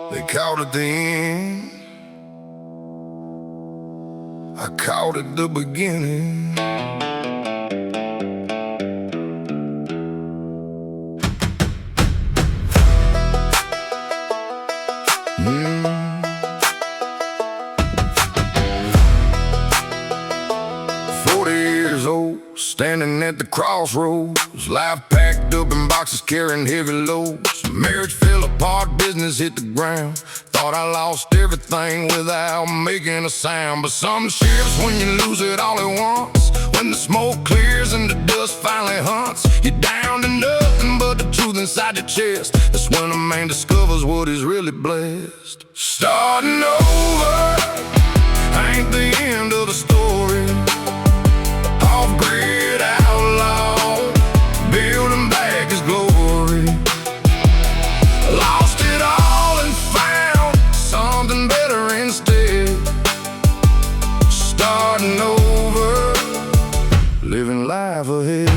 They caught at the end, I caught at the beginning. Mm. 40 years old, standing at the crossroads, life packed up in boxes carrying heavy loads. Marriage fell apart, business hit the ground. Thought I lost everything without making a sound. But something shifts when you lose it all at once. When the smoke clears and the dust finally hunts, you're down to nothing but the truth inside your chest. That's when a man discovers what he's really blessed. Starting over ain't the end of the story. Off Grid Outlaw, building back his glory. Lost it all and found something better instead. Starting over, living life ahead.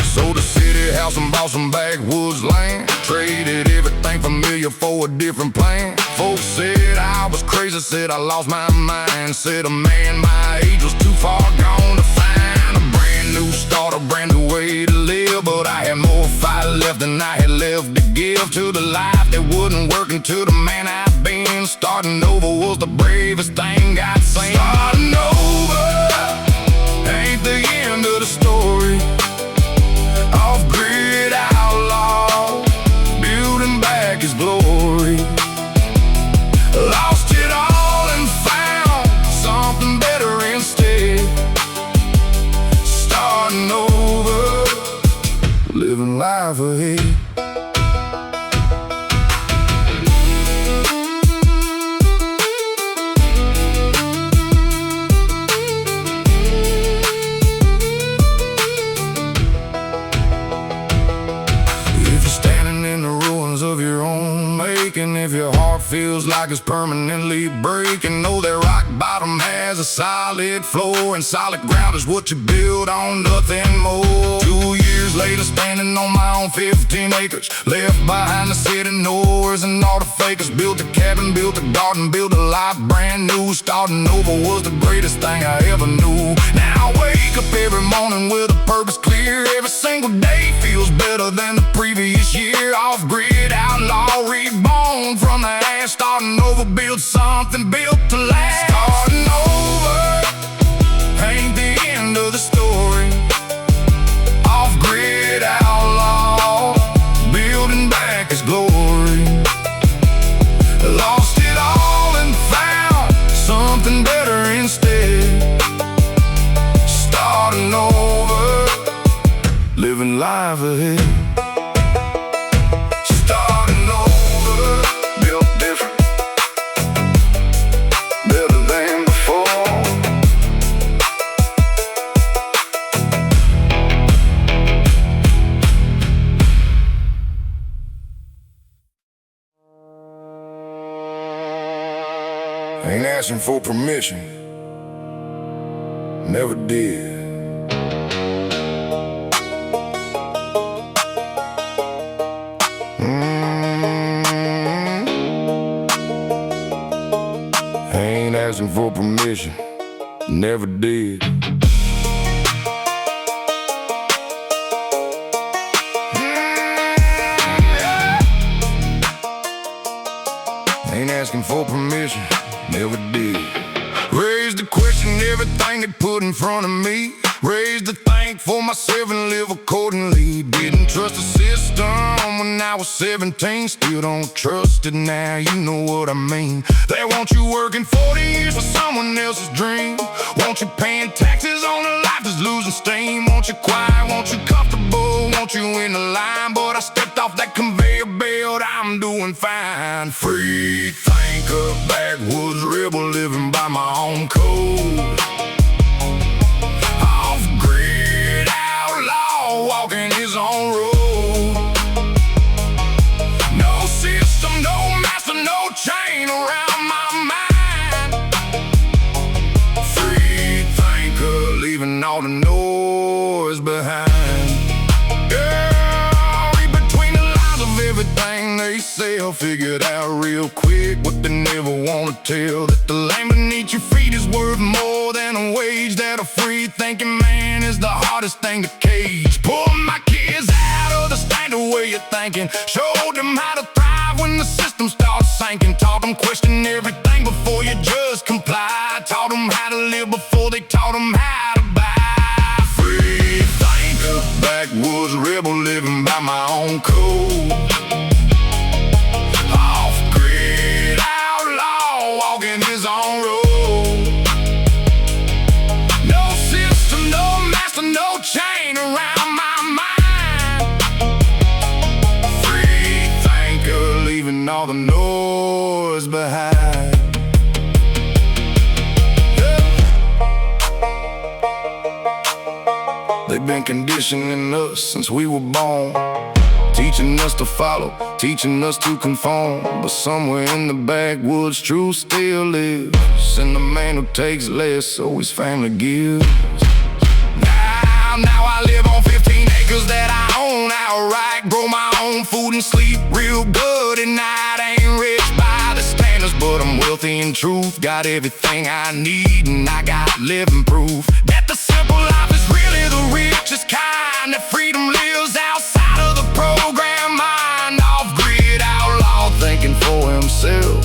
Sold a city house and bought some backwoods land. Traded everything familiar for a different plan. Folks said I was crazy, said I lost my mind. Said a man my age was too far gone to find a brand new start, a brand new way to live. But I had more fight left than I had left to give to the life that wouldn't work, and to the man I've been. Starting over was the bravest thing I'd seen. Starting over ain't the end of the story. Off Grid Outlaw, building back his glory. Lost it all and found something better instead. Starting over, living life ahead. Of your own making, if your heart feels like it's permanently breaking, know that rock bottom has a solid floor, and solid ground is what you build on, nothing more. 2 years later, standing on my own 15 acres, left behind the city noise and all the fakers. Built a cabin, built a garden, built a life brand new. Starting over was the greatest thing I ever knew. Now I wake up every morning with a purpose clear. Every single day feels better than the previous year. Off Grid Outlaw, reborn from the ash. Starting over, build something built to last. Starting over ain't the end of the story. Off Grid Outlaw, building back his glory. Lost it all and found something better instead. Starting over, living life ahead. Ain't asking for permission, never did. Ain't asking for permission, never did. Ain't asking for permission, never did. Raised the question, everything they put in front of me. Raised to thank for myself and live accordingly. Didn't trust the system when I was 17. Still don't trust it now, you know what I mean. They want you working 40 years for someone else's dream. Want you paying taxes on a life that's losing steam. Want you quiet, want you comfortable, want you in the line. But I stepped off that conveyor belt, I'm doing fine. Free thinker, backwoods rebel, living by my own code. Off Grid Outlaw, walking his own road. No system, no master, no chain around my mind. Free thinker, leaving all the noise behind. Yeah, read between the lines of everything they say. they'll figure it out real quick what they never wanna tell. That the land beneath your feet is worth more than a wage. That a free thinking man is the hardest thing to cage. Pull my kids out of the standard way of thinking. Showed them how to thrive when the system starts sinking. Taught them question everything before you just comply. Taught them how to live before they taught them how to buy. Free thinker, backwoods rebel living by my own code. Off grid outlaw walking his own road. No system, no master, no chain around my mind. Free thinker leaving all the noise behind. They've been conditioning us since we were born, teaching us to follow, teaching us to conform. But somewhere in the backwoods truth still lives, and the man who takes less so his family gives. Now I live on 15 acres that I own outright. Grow my own food and sleep real good at night. Ain't rich by the standards, but I'm wealthy in truth. Got everything I need and I got living proof that the simple life is really the richest kind. That freedom lives outside of the program mind. Off grid outlaw thinking for himself,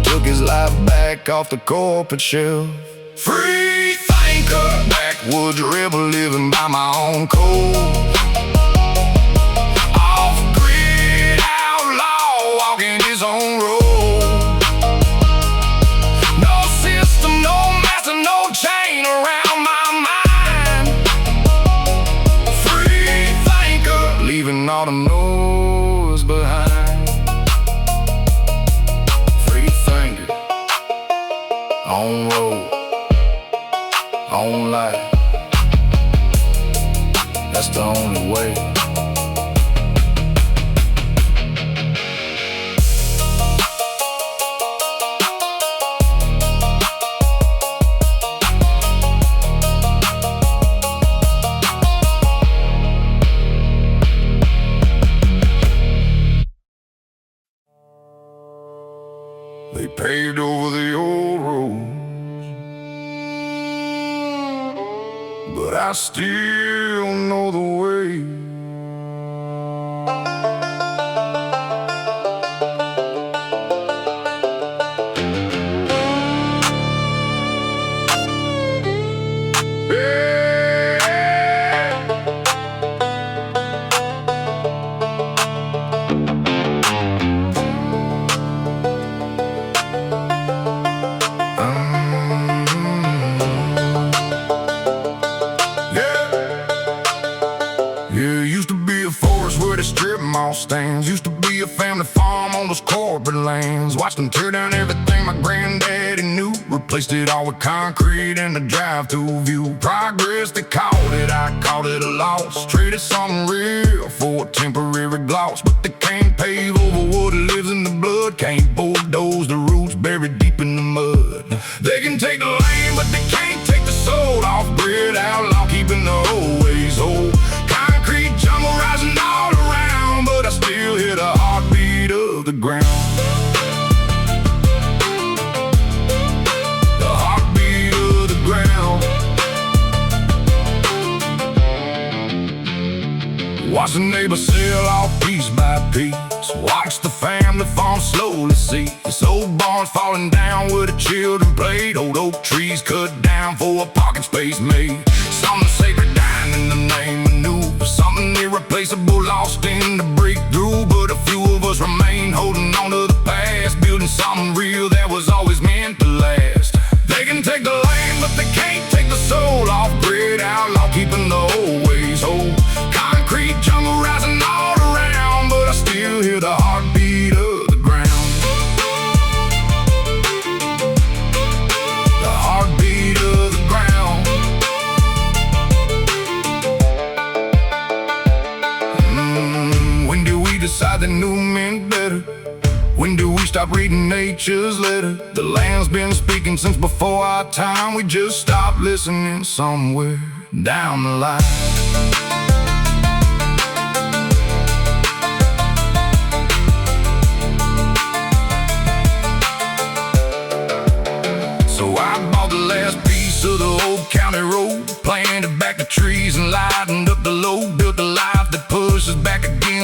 took his life back off the corporate shelf. Free thinker, backwoods rebel living by my own code. Off grid outlaw walking his own road. No system, no master, no chain around my mind. Free thinker leaving all the noise behind. Free thinker on road, on life. That's the only way. They paved over the old roads, but I still know the way. Strip mall stands used to be a family farm on those corporate lands. Watched them tear down everything my granddaddy knew, replaced it all with concrete and a drive-through view. Progress, they called it, I called it a loss. Traded something real for a temporary gloss. But they can't pave over what lives in the blood, can't bulldoze the roots buried deep in the mud. They can take the land, but they can't take the soul. Off grid outlaw, keeping the old ways old. Concrete jungle rising all around, but I still hear the heartbeat of the ground. The heartbeat of the ground. Watch the neighbors sell off piece by piece. Watch the family farm slowly cease. Old barns falling down where the children played. Old oak trees cut down for a parking space made. Something sacred dying in the name of new. Something irreplaceable lost in the breakthrough. But a few of us remain holding on to the past, building something real that was always meant to last. They can take the land, but they can't take the soul. Off grid outlaw, keeping the old ways whole. Concrete jungle rising all around, but I still hear the heartbeat of the ground. The heartbeat of the ground. When do we decide that new meant better? When do we stop reading nature's letter? The land's been speaking since before our time. We just stopped listening somewhere down the line.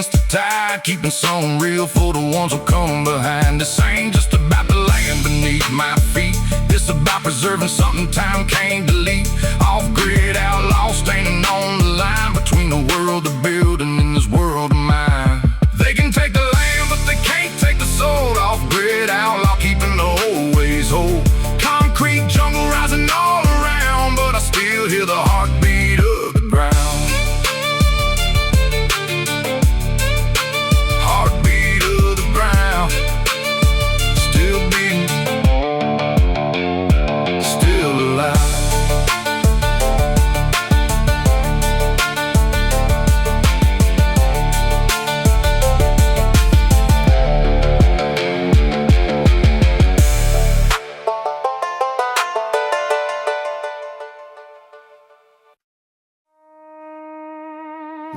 against the tide, keeping some real for the ones who come behind. This ain't just about the land beneath my feet, it's about preserving something time can't delete. Off-grid outlaws standing on the line between the world of building and this world of mine. They can take the land, but they can't take the soul. Off-grid outlaw, keeping the old ways whole. Concrete jungle rising all around, but I still hear the heartbeat of the ground. Heartbeat of the ground, still beating, still alive.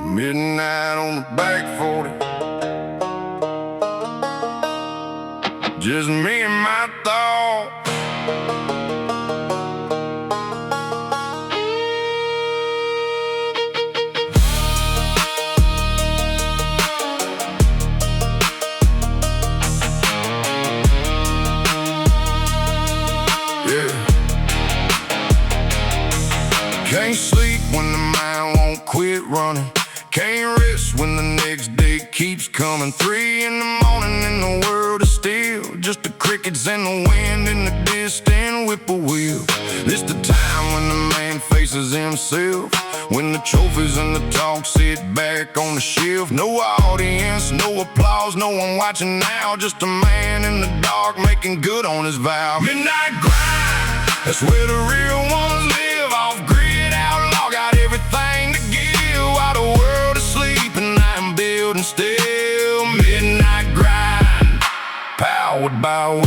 Midnight on the back 40, just me and my thoughts. Yeah. Can't sleep when the mind won't quit running. Can't rest when the next day keeps coming. 3 in the morning and the world is still, just the crickets and the wind in the distant whippoorwill. This the time when the man faces himself, when the trophies and the talk sit back on the shelf. No audience, no applause, no one watching now, just a man in the dark making good on his vow. Midnight grind, that's where the real ones live. Off-grid outlaw, got everything to give while the world is sleeping. I'm building still. Midnight grind, powered by will.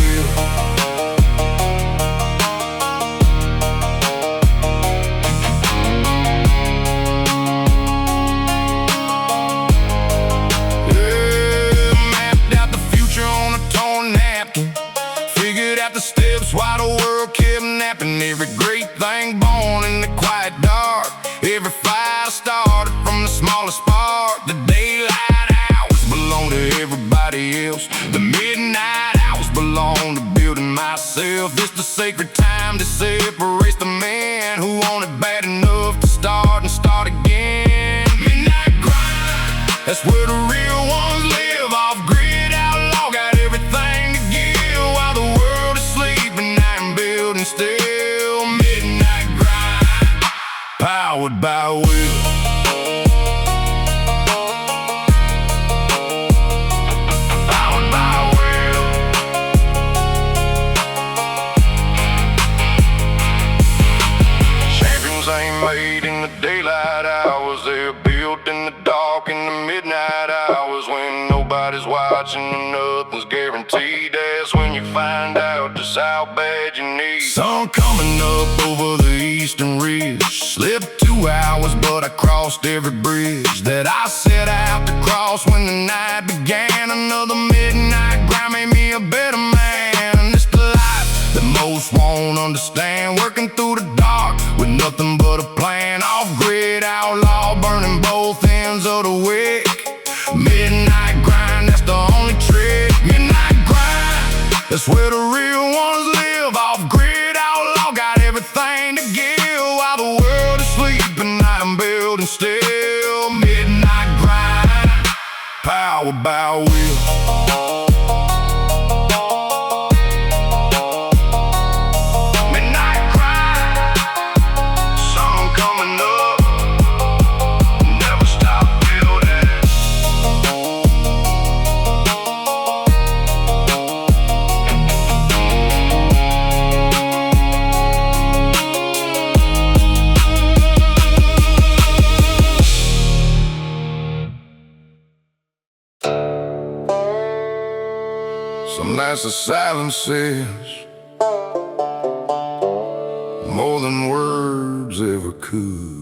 The steps while the world kidnapping. Every great thing born in the quiet dark. Every fire started from the smallest spark. The daylight hours belong to everybody else. The midnight hours belong to building myself. This the sacred time that separates the man who want it bad enough to start and start again. Midnight grind, that's where the real ones live. Off-grid outlaw, got everything to give while the world is sleeping. I'm building still. Midnight grind, powered by will. Powered by will. Champions ain't made in the daylight hours, they're built in the dark, in the midnight hours, when nobody's watching and nothing's guaranteed. That's when you find out just how bad you need. Sun coming up over the eastern ridge. Slept 2 hours, but I crossed every bridge that I set out to cross when the night began. Another midnight grind made me a better man. It's the life that most won't understand, working through the dark with nothing but a plan. Off-grid outlaw, burning both ends of the wick. Midnight grind, that's the only trick. Midnight grind, that's where the real ones live. Off-grid outlaw, got everything to give while the world is sleeping. I'm building still. Midnight grind, powered by will. Some nights the silence says more than words ever could.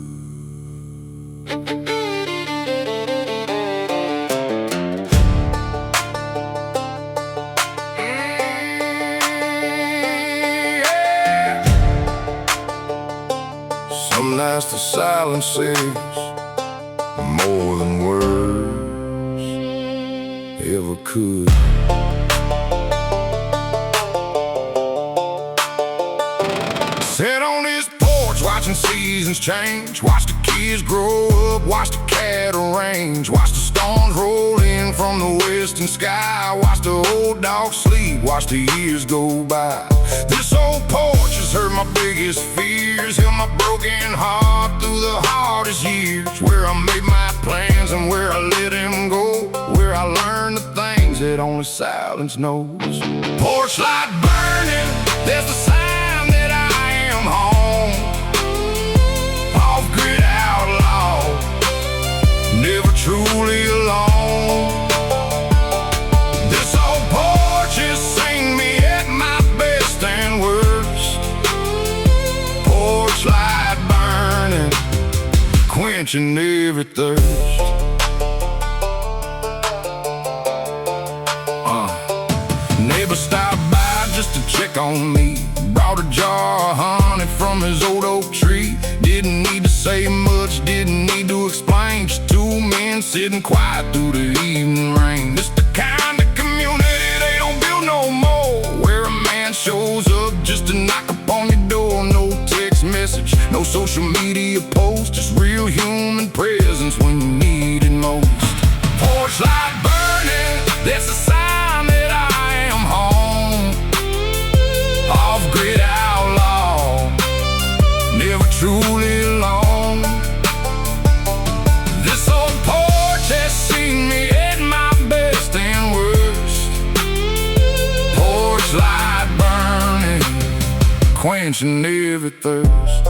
Some nights the silence says more than words ever could. Sit on his porch, watching seasons change. Watch the kids grow up, watch the cattle range. Watch the storms roll in from the western sky. Watch the old dog sleep, watch the years go by. This old porch has hurt my biggest fears, healed my broken heart through the hardest years. Where I made my plans and where I let them go, where I learned the things that only silence knows. Porch light burning, there's the sign that I am home. Off Grid Outlaw, never truly alone. This old porch has seen me at my best and worst. Porch light burning, quenching every thirst. Neighbor stopped by just to check on me, brought a jar of honey from his old oak tree. Didn't need to say much, didn't need to explain. Just two men sitting quiet through the evening rain. This the kind of community they don't build no more, where a man shows up just to knock upon your door. No text message, no social media post, just real human presence when you need it most. Porch light burning, that's a sign that I am home. Off Grid Outlaw, never truly alone. This old porch has seen me at my best and worst. Porch light burning, quenching every thirst.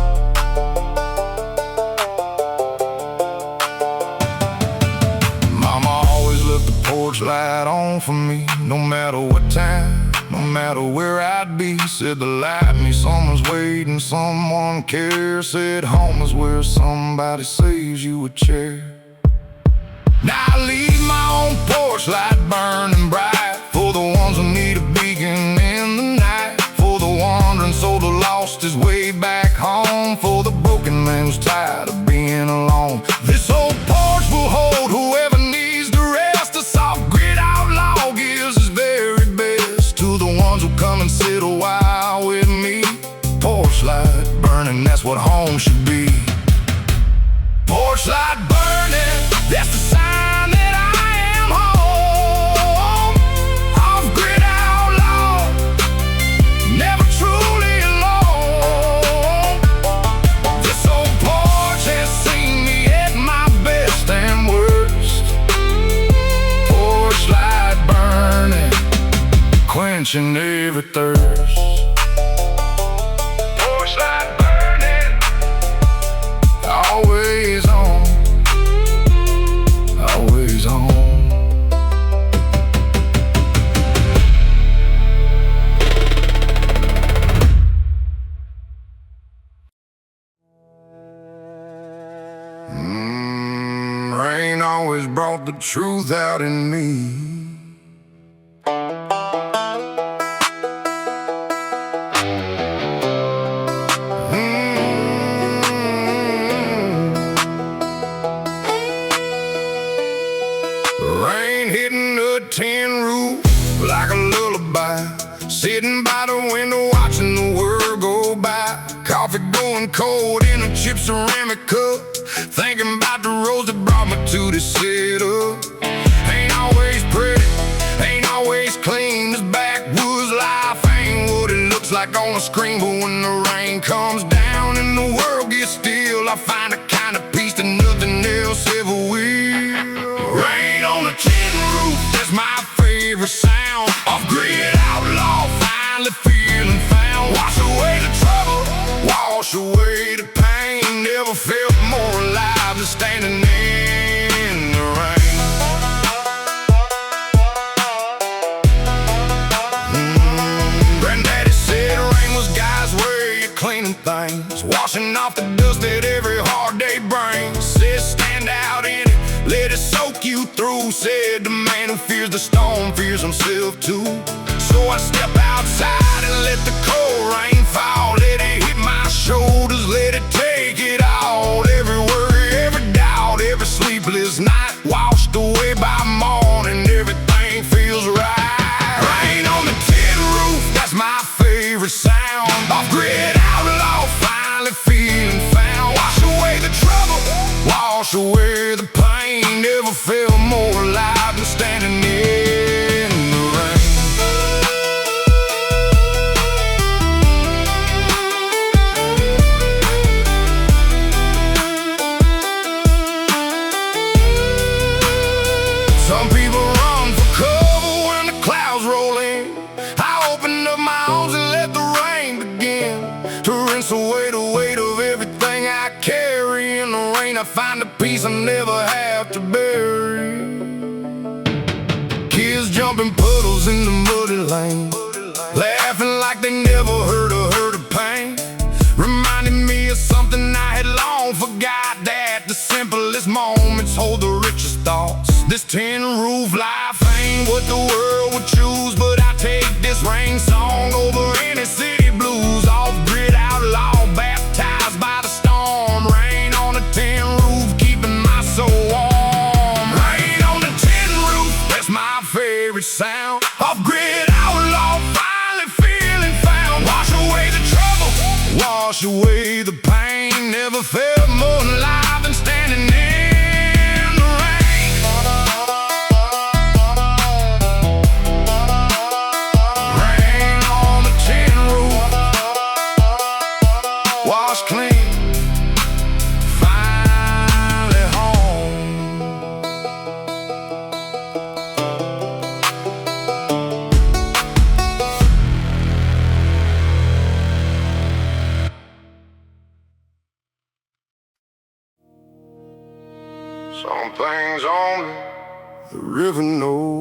Mama always left the porch light on for me, no matter what time, no matter where I'd be. Said the light me, someone's waiting, someone cares. Said home is where somebody saves you a chair. Now I leave my own porch light burning bright, for the ones who need a beacon in the night, for the wandering soul that lost his way back home, for the broken man who's tired of being alone. This old porch will hold whoever needs the rest. A Off Grid Outlaw gives his very best to the ones who come and sit a while with me. Porch light burning, that's what home should be. Porch light burning, that's the sign that I am home. Off Grid Outlaw, never truly alone. This old porch has seen me at my best and worst. Porch light burning, quenching every thirst. Porch light burning, always on, always on. Rain always brought the truth out in me. Rain hitting a tin roof like a lullaby, sitting by the window watching the world go by. Coffee going cold in a chip ceramic cup, thinking about the roads that brought me to this setup. Ain't always pretty, ain't always clean. This backwoods life ain't what it looks like on the screen. But when the rain comes down and the world gets still, I find a kind of peace that nothing else ever will. Rain on a tin roof, that's my favorite sound. Off Grid Outlaw, finally feeling found. Wash away the trouble, wash away the pain. Never felt more alive than standing in the rain. Granddaddy said rain was God's way of cleaning things, washing off the dust that every hard day brings. Said stand out in it, let it soak you through. Said the man who fears the storm fears himself too. So I step outside and let the cold rain fall. Let it hit my shoulders, let it take it all. Every worry, every doubt, every sleepless night washed away by morning. Everything Some people run for cover when the clouds roll in. I open up my arms and let the rain begin to rinse away the weight of everything I carry. In the rain I find a peace I never have to bury. Kids jumping puddles in the muddy lane, laughing like they never heard a hurt of pain. Reminding me of something I had long forgot, that the simplest moments hold the richest thoughts. This tin roof life ain't what the world would choose, but I take this rain song over any city blues. Off grid outlaw, baptized by the storm. Rain on a tin roof, keeping my soul warm. Rain on the tin roof, that's my favorite sound. Off grid outlaw, finally feeling found. Wash away the trouble, wash away the pain. Never felt more alive than standing in the rain. Rain on the tin roof, wash clean, finally home. Some things only the river knows.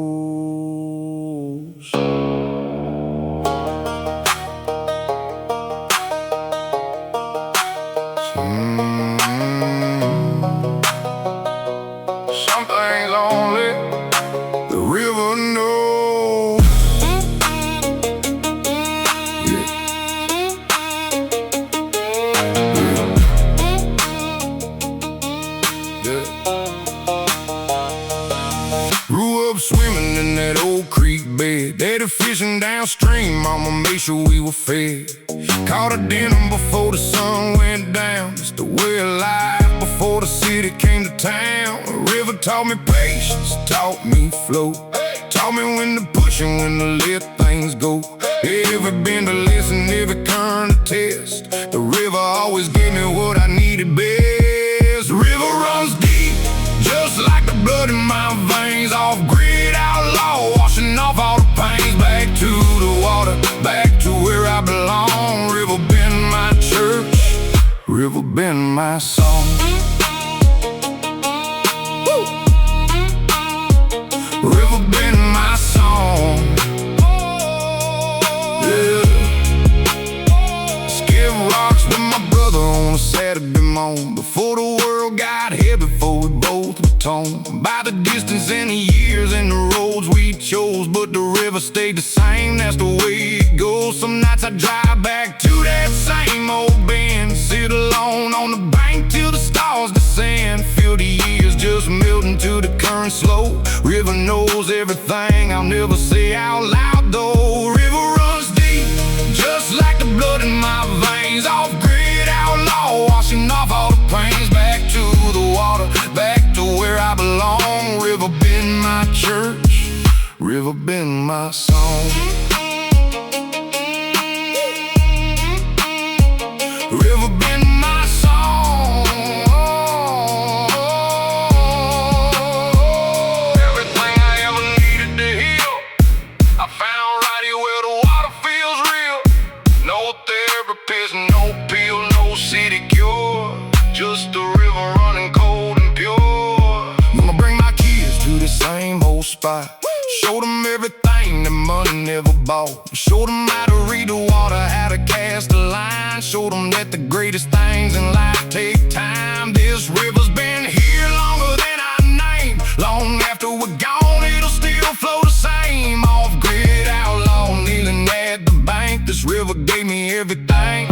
Some things only the river knows. Yeah. Grew up swimming in that old creek bed. Daddy fishing downstream, mama made sure we were fed. Caught a dinner before the sun went down. It's the way of life before the city came to town. The river taught me patience, taught me flow. Taught me when to push and when to let things go. Every bend a lesson, every current a test. The river always gave me what I needed best. The river runs deep, just like the blood in my veins. Off grid outlaw, washing off all the pains. Back to the water, back to where I belong. River been my church, river been my song. Woo! River been my song. Yeah. Skip rocks with my brother on a Saturday morning, before the world got here, before we both were torn by the distance and the years and the roads we chose. But the river stayed the same, that's the way it goes. Some nights I drive back to that same old bend, sit alone on the bank till the stars descend. Feel the years just melting to the current slow. River knows everything I'll never say out loud though. River runs deep, just like the blood in my veins. Off grid outlaw, washing off all the pains. Back to the water, back to where I belong. River been my church, river been my song. River been my song. Everything I ever needed to heal, I found right here where the water feels real. No therapist, no pill, no city cure, just a river running cold and pure. I'ma bring my kids to the same old spot. Show them everything that money never bought. Show them how to read the water, how to cast a line. Show them that the greatest things in life take time. This river's been here longer than I named. Long after we're gone, it'll still flow the same. Off grid outlaw, kneeling at the bank. This river gave me everything.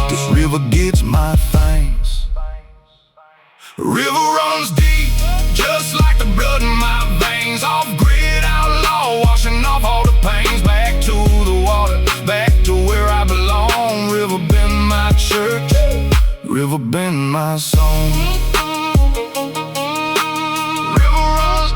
This river gets my thanks. River runs deep, just like the blood in my veins. Off grid outlaw, washing off all the pains. Back to the water, back to where I belong. River been my church, river been my song. River runs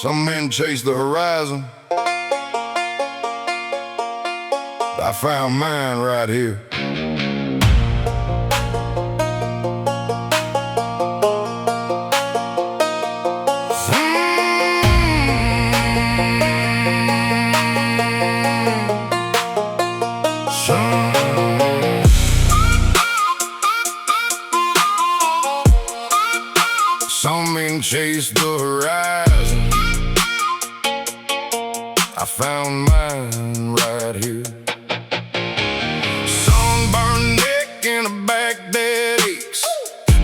Some men chase the horizon. I found mine right here. Some men chase the horizon. I found mine right here. Sunburned neck and a back that aches.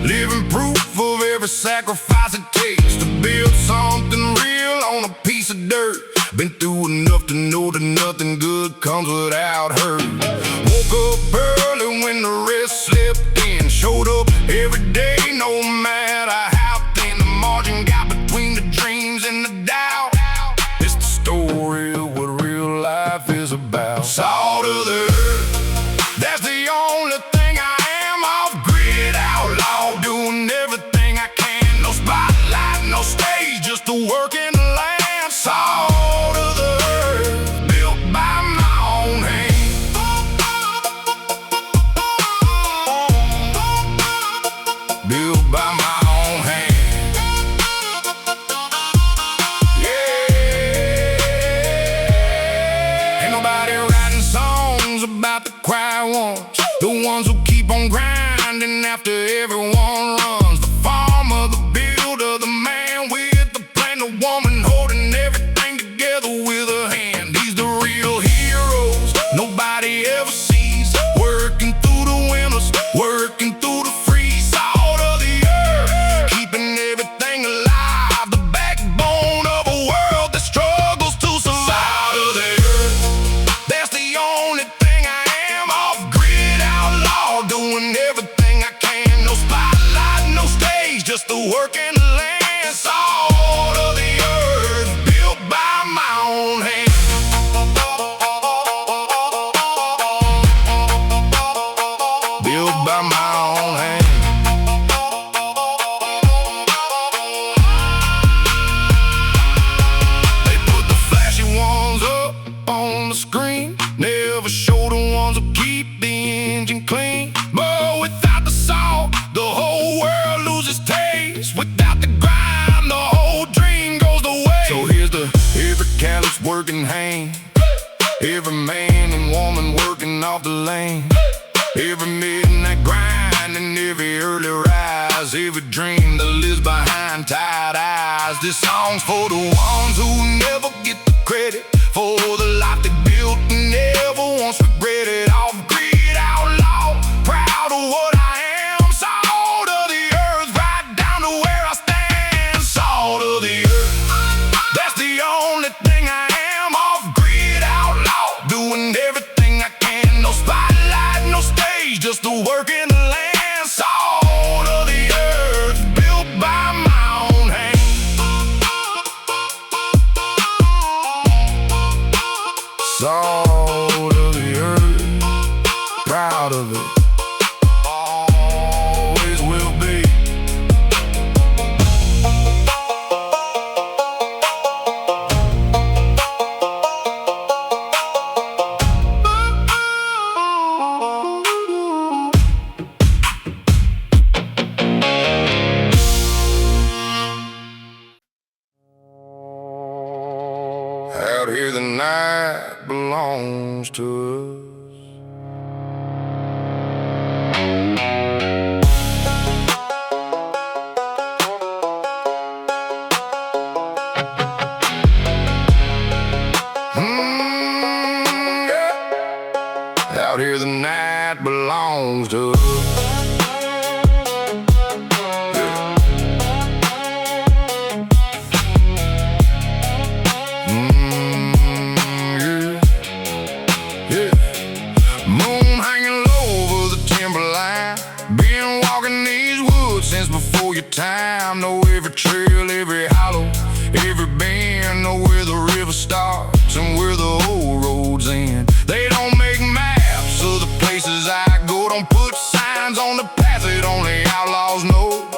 Living proof of every sacrifice it takes to build something real on a piece of dirt. Been through enough to know that nothing good comes without hurt. Woke up early when the rest slipped in. Showed up every day no matter how thin the margin got between the dreams and the doubt. It's the story of what real life is about. Salt of the earth, that's the only thing I am. Off grid outlaw, doing everything I can. No spotlight, no stage, just a work in the land. Salt of the earth, built by my own hand. Built by my own hand. Yeah. Ain't nobody writing songs about the quiet ones, the ones who keep on grinding after everyone runs. The farmer, the builder, the man with the plan, the woman holding everything together with a hand. These the real heroes nobody ever sees, working through the winters, working through the freeze. Salt of the earth, keeping everything alive, the backbone of a world that struggles to survive. Salt of the earth, that's the only thing I am. Off grid outlaw, doing everything I can. No spotlight, no stage, just the work in the land. Salt of the earth, built by my own hand. Built by my own hand. They put the flashy ones up on the screen, never show the ones who keep the engine clean. But without the salt, the whole world loses taste. Without the grind, the whole dream goes to waste. So here's every callous working hand, every man and woman working off the lane, every midnight grind and every early rise, every dream that lives behind tired eyes. This song's for the ones who never get the credit for the life they built and never once regretted. Off grid outlaw, proud of what I am. Salt of the earth, right down to where I stand. Salt of the earth, that's the only thing I am. Off grid outlaw, doing everything I can. No spotlight, no stage, just the work in the land. Salt of the earth, built by my own hand. Salt of the earth, proud of it, always will be. Out here the night belongs to us. Yeah. Out here the night belongs to us. Since before your time, know every trail, every hollow, every bend, know where the river starts and where the old roads end. They don't make maps of the places I go, don't put signs on the path that only outlaws know.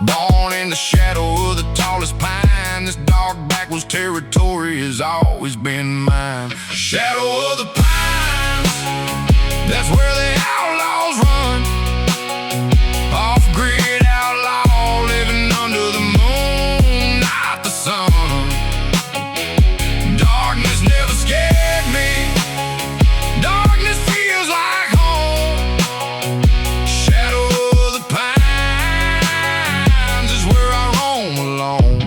Born in the shadow of the tallest pine, this dark backwoods territory has always been mine. Shadow of the pines, that's where the outlaws run. Off grid outlaw, living under the moon, not the sun. Darkness never scared me. Darkness feels like home. Shadow of the pines is where I roam alone.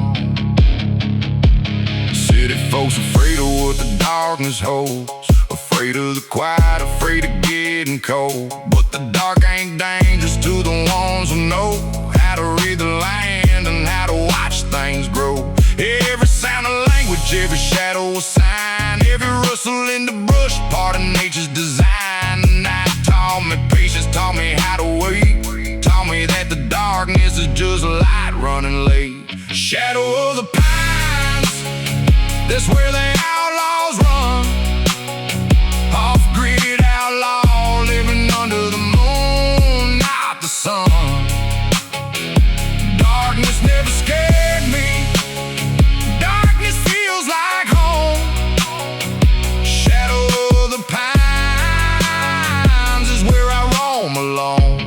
City folks afraid of what the darkness holds, afraid of the quiet, afraid of getting cold. But the dark ain't dangerous to the ones who know how to read the land and how to watch things grow. Every sound of language, every shadow a sign, every rustle in the brush, part of nature's design. The night taught me patience, taught me how to wait, taught me that the darkness is just light running late. Shadow of the pines, that's where the outlaws run. Off grid outlaw, living under the moon, not the sun. Darkness never scared me. Darkness feels like home. Shadow of the pines is where I roam alone.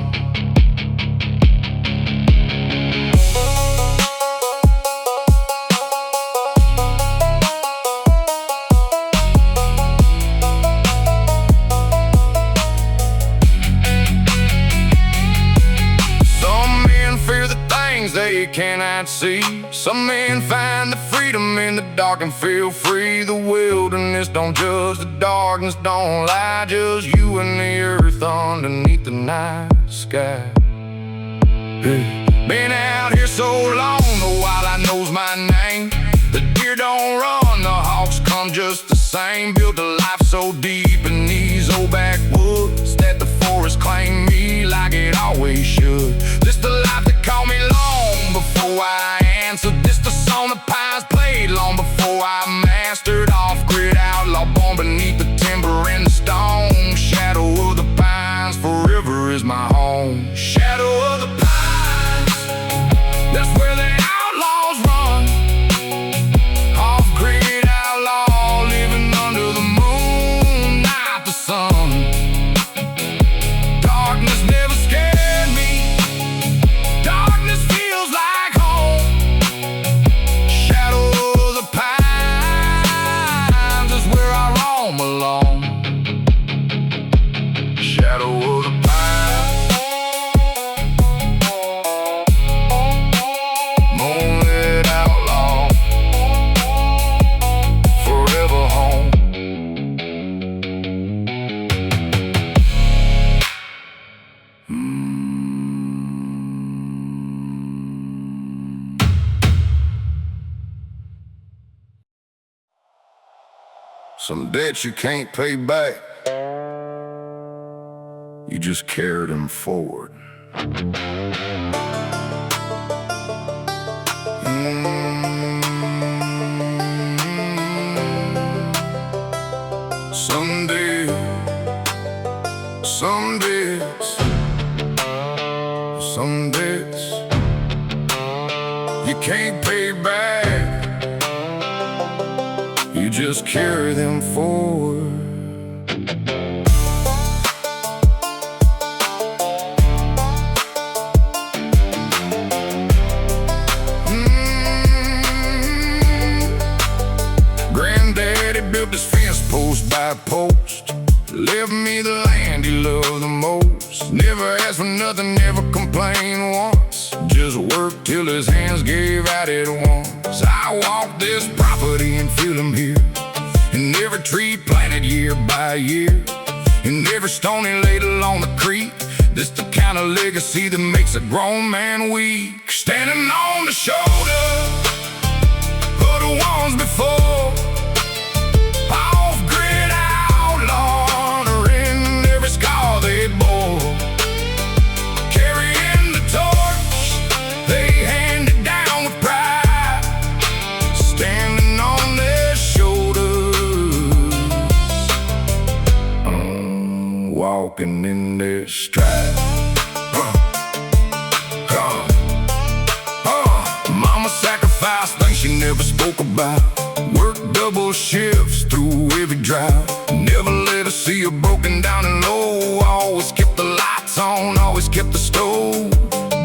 They cannot see. Some men find the freedom in the dark and feel free. The wilderness don't judge, the darkness don't lie. Just you and the earth underneath the night sky. Hey. Been out here so long, the wildlife knows my name. The deer don't run, the hawks come just the same. Built a life so deep in these old backwoods that the forest claim me like it always should. This the life that called me long before I answered. This the song the pines played long before I mastered. Off grid outlaw, born beneath the timber and the stone. Shadow of the pines, forever is my home. Shadow of the pines, that's where the outlaws run. Off grid outlaw, living under the moon, not the sun. Darkness never scared me. Darkness feels like home. Shadow of the pines is where I roam alone. Shadow of the pines, moonlit outlaw, forever home. Some debts you can't pay back, you just carry them forward. Someday, some debts, some debts you can't pay back, you just carry them forward. Granddaddy built this fence post by post, left me the land he loved the most. Never asked for nothing, never complained once, just worked till his hands gave out at once. I walk this property and feel him here, in every tree planted year by year, in every stone he laid along the creek. This the kind of legacy that makes a grown man weak. Standing on the shoulder of the ones before. Off grid outlaw, honoring every scar they bore. Carrying the torch they handed down with pride. Standing on their shoulders, walking in their stride. Mama sacrificed things she never spoke about. double shifts through every drought. Never let her see her broken down and low. Always kept the lights on, always kept the stove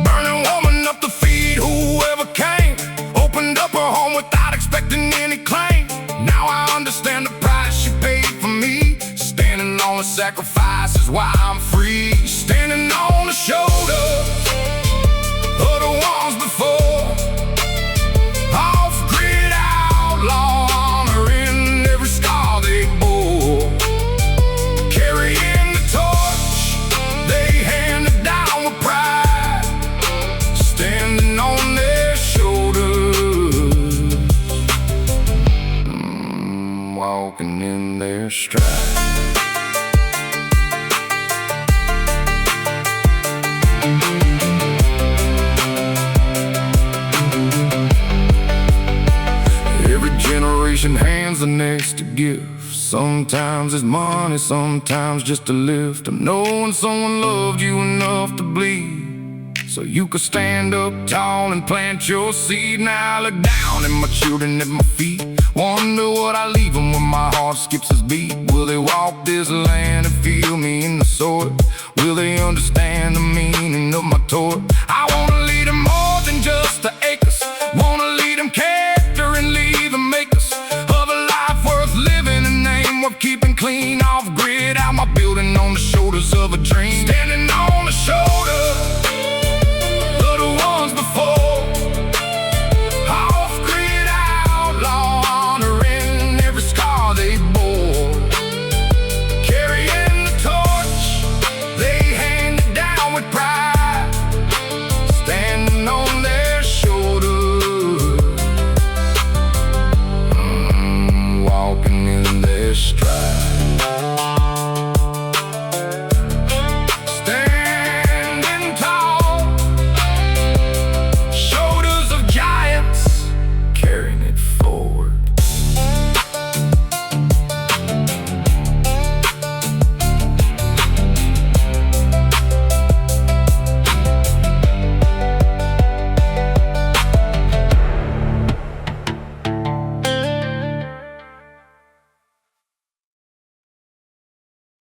burning, warming up to feed whoever came. Opened up her home without expecting any claim. Now I understand the price she paid for me. Standing on the sacrifice is why I'm free. Standing on the shoulders of the ones before. Off Grid Outlaw, honoring every scar they bore. Carrying the torch they handed down with pride. Standing on their shoulders, walking in their stride. Hands the next to give. Sometimes it's money, sometimes just a lift of knowing someone loved you enough to bleed, so you could stand up tall and plant your seed. Now I look down at my children at my feet, wonder what I leave them when my heart skips its beat. Will they walk this land and feel me in the soil? Will they understand the meaning of my torch?